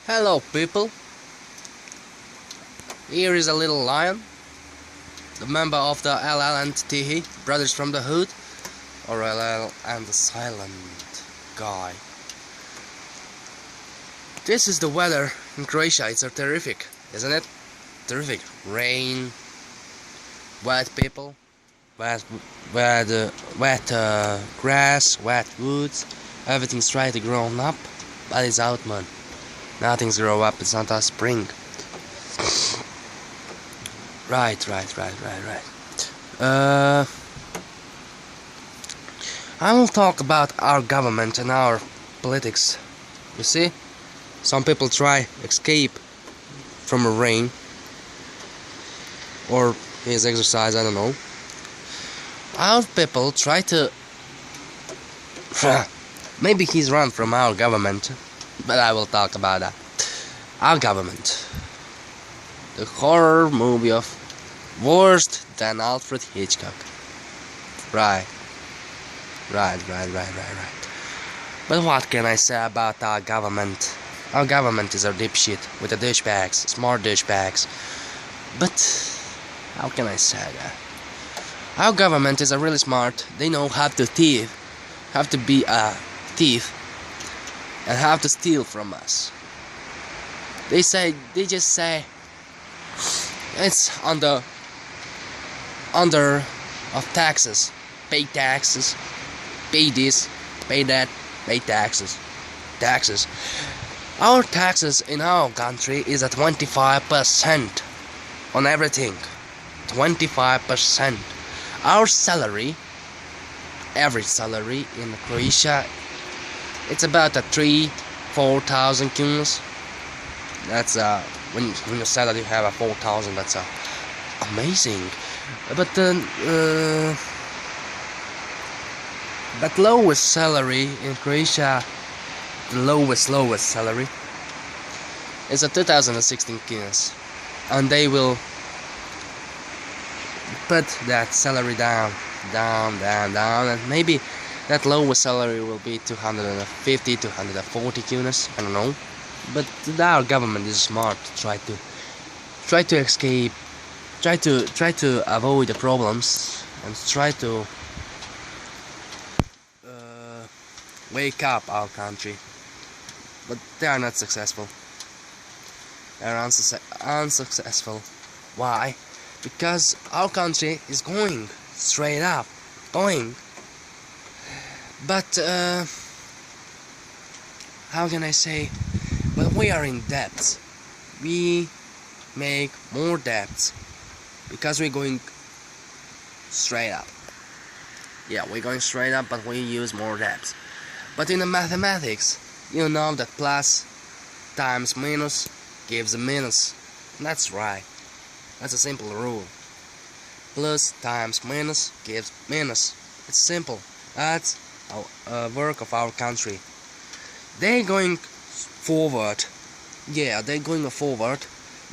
Hello people, here is a little lion, the member of the LL and Tihi, brothers from the hood, or LL and the silent guy. This is the weather in Croatia. It's terrific, isn't it? Terrific. Rain, wet people, wet grass, wet woods, everything's trying to grow up, but it's out, man. Nothing's grow up, it's not a spring. Right. I will talk about our government and our politics. You see, some people try escape from a rain or his exercise, I don't know. Our people try to maybe he's run from our government, but I will talk about that. Our government, the horror movie of worse than Alfred Hitchcock. Right. But what can I say about our government? Our government is a dipshit with the douchebags, smart douchebags. But how can I say that? Our government is a really smart. They know how to thief, how to be a thief, and how to steal from us. They just say it's under of taxes. Pay taxes, pay this, pay that, pay taxes. Taxes. Our taxes in our country is at 25% on everything. 25%. Our salary, average salary in Croatia, it's about a 3,000-4,000 kunas. That's when you say that you have a 4,000, that's amazing. But lowest salary in Croatia, the lowest salary is a 2016 kunas, and they will put that salary down, and maybe that lowest salary will be 250, 240 kunas. I don't know. But our government is smart to try to escape, try to avoid the problems, and try to wake up our country. But they are not successful. They are unsuccessful. Why? Because our country is going straight up, But how can I say? But we are in debt. We make more debts because we're going straight up. Yeah, we're going straight up, but we use more debts. But in the mathematics, you know that plus times minus gives a minus. That's right. That's a simple rule. Plus times minus gives minus. It's simple. That's a work of our country. They're going forward. Yeah, they're going forward.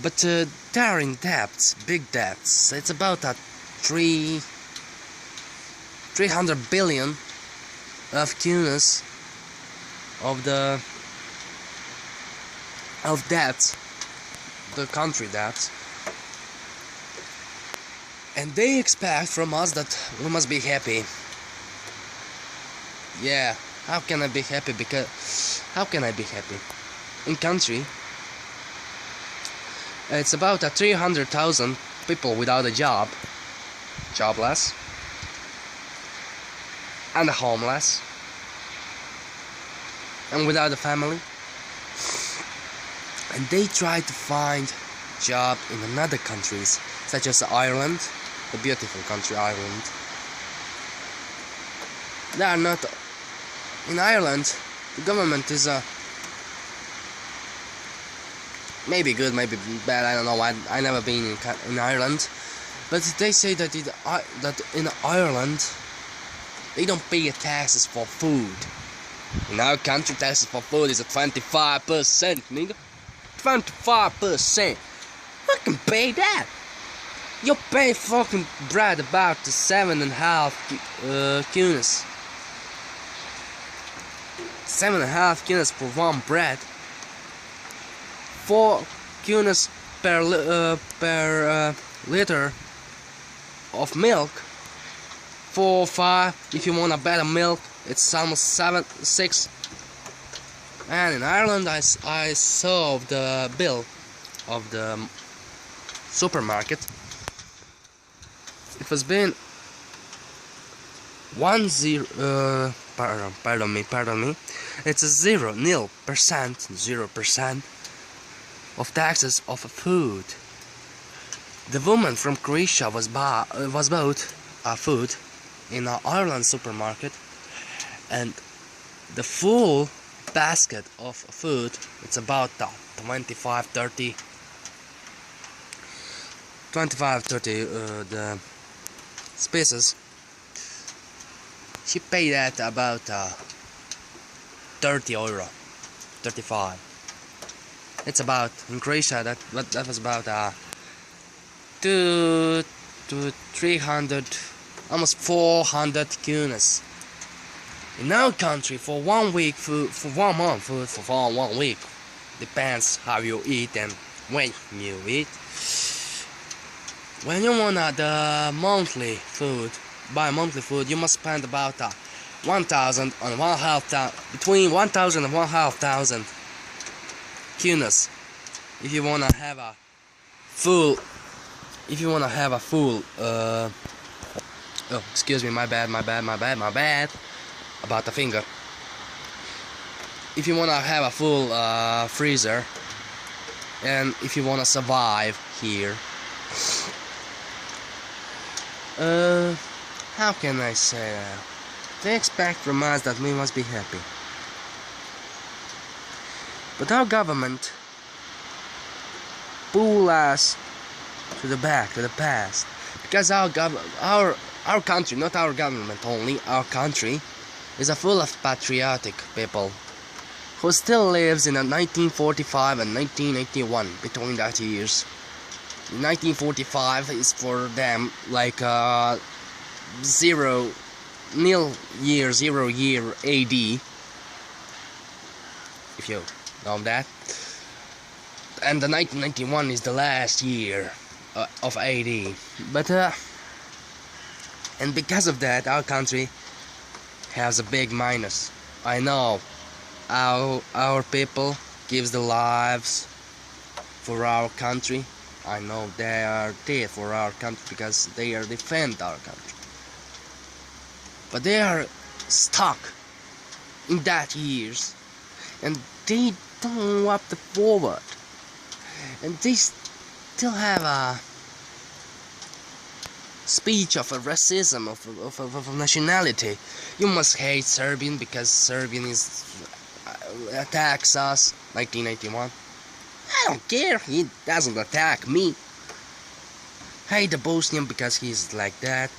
But they're in debts, big debts. It's about a 300 billion of kunas of debts, the country debts. And they expect from us that we must be happy. Yeah, how can I be happy? How can I be happy? In country, it's about 300,000 people without a job, jobless, and homeless, and without a family. And they try to find job in another countries, such as Ireland, the beautiful country Ireland. They are not in Ireland. The government is maybe good, maybe bad. I don't know. I never been in Ireland, but they say that in Ireland they don't pay taxes for food. In our country, taxes for food is at 25%, nigga. 25%. I can pay that. You pay fucking bread about 7.5 kunas. 7.5 kunas for one bread. 4 kunas per liter of milk. 4 or 5 if you want a better milk. It's almost 6. And in Ireland I saw the bill of the supermarket. It was been 10 pardon me, it's a 0% of taxes of food. The woman from Croatia was bought food in an Ireland supermarket, and the full basket of food, it's about 25-30 the spaces. She paid that about 30 euro, 35. It's about, in Croatia that was about 200 to 300, almost 400 kunas. In our country, for 1 week food, for 1 month food, for 1 week, depends how you eat and when you eat. When you want the monthly food, buy monthly food, you must spend about 1,000 and 1,500, between 1,000 and 1,500 kunas. If you wanna have a full, oh, excuse me, my bad, about the finger. If you wanna have a full freezer, and if you wanna survive here, how can I say that? They expect from us that we must be happy. But our government pull us to the back, to the past. Because our country, not our government only, our country is full of patriotic people who still lives in 1945 and 1981, between that years. 1945 is for them like 0 year AD, if you know that. And the 1991 is the last year of AD. But and because of that, our country has a big minus. I know our people gives their lives for our country. I know they are there for our country because they are defend our country. But they are stuck in that years, and they don't move forward, and they still have a speech of a racism of nationality. You must hate Serbian because Serbian is attacks us. 1991. I don't care. He doesn't attack me. Hate the Bosnian because he's like that.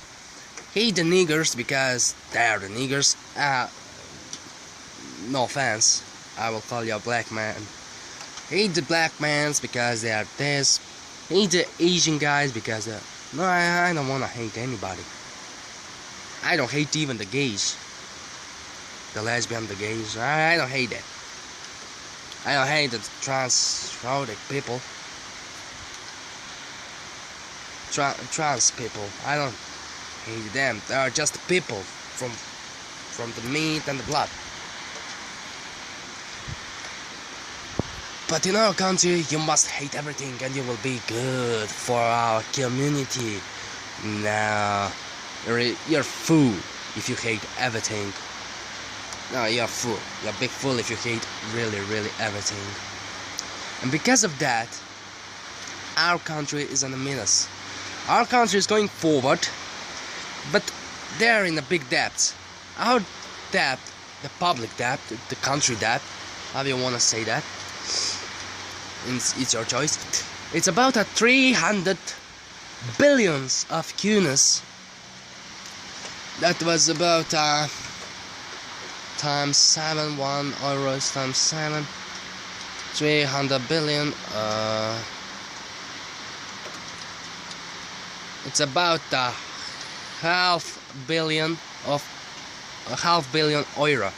Hate the niggers because they are the niggers. No offense, I will call you a black man. Hate the black mans because they are this. Hate the Asian guys because they're... No, I don't wanna hate anybody. I don't hate even the gays. The lesbian, the gays. I don't hate that. I don't hate the transrodic people. Trans people. I don't hate them. They are just people from the meat and the blood. But in our country, you must hate everything and you will be good for our community. No, you're fool if you hate everything. No, you're a fool. You're a big fool if you hate really everything. And because of that, our country is in a minus. Our country is going forward, but they're in a big debt. Our debt, the public debt, the country debt, how do you want to say that? It's your choice. It's about 300 billions of kunas. That was about times 7, 1 euros times 7, 300 billion. It's about half billion euro.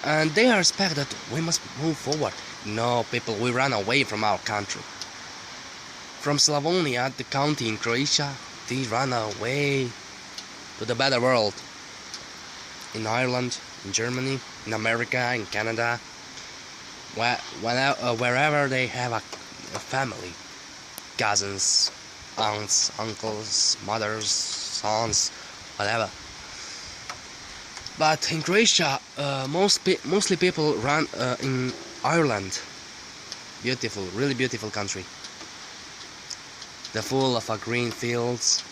and they expect that we must move forward. No, people, we run away from our country. From Slavonia, the country in Croatia, they run away to the better world. In Ireland, in Germany, in America, in Canada, wherever they have a family, cousins, aunts, uncles, mothers, sons, whatever. But in Croatia, mostly people run in Ireland. Beautiful, really beautiful country. They're full of green fields,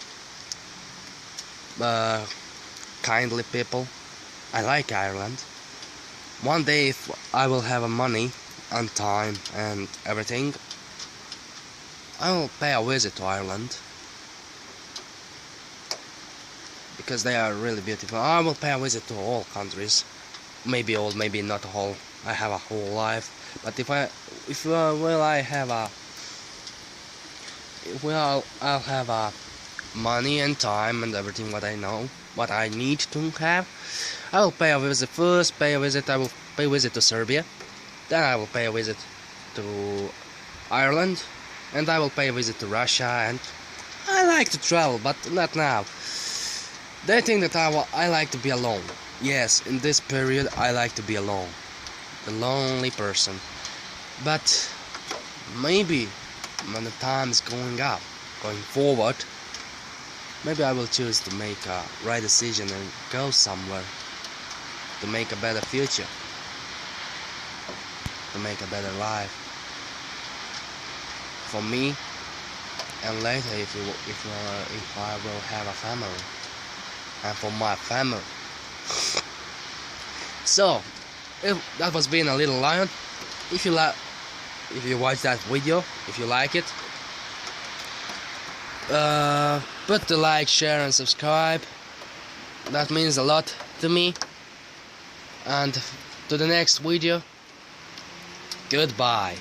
kindly people. I like Ireland. One day, if I will have money and time and everything, I will pay a visit to Ireland, because they are really beautiful. I will pay a visit to all countries, maybe all, maybe not all. I have a whole life, but I'll have a money and time and everything what I know, what I need to have, I will pay a visit first. I will pay a visit to Serbia, then I will pay a visit to Ireland, and I will pay a visit to Russia. And I like to travel, but not now. They think that I like to be alone. Yes, in this period I like to be alone, the lonely person. But maybe when the time is going forward, maybe I will choose to make a right decision and go somewhere to make a better future, to make a better life for me, and later if I will have a family, and for my family. So, that was being a little lion. If you watch that video, if you like it, put the like, share and subscribe. That means a lot to me. And to the next video, goodbye.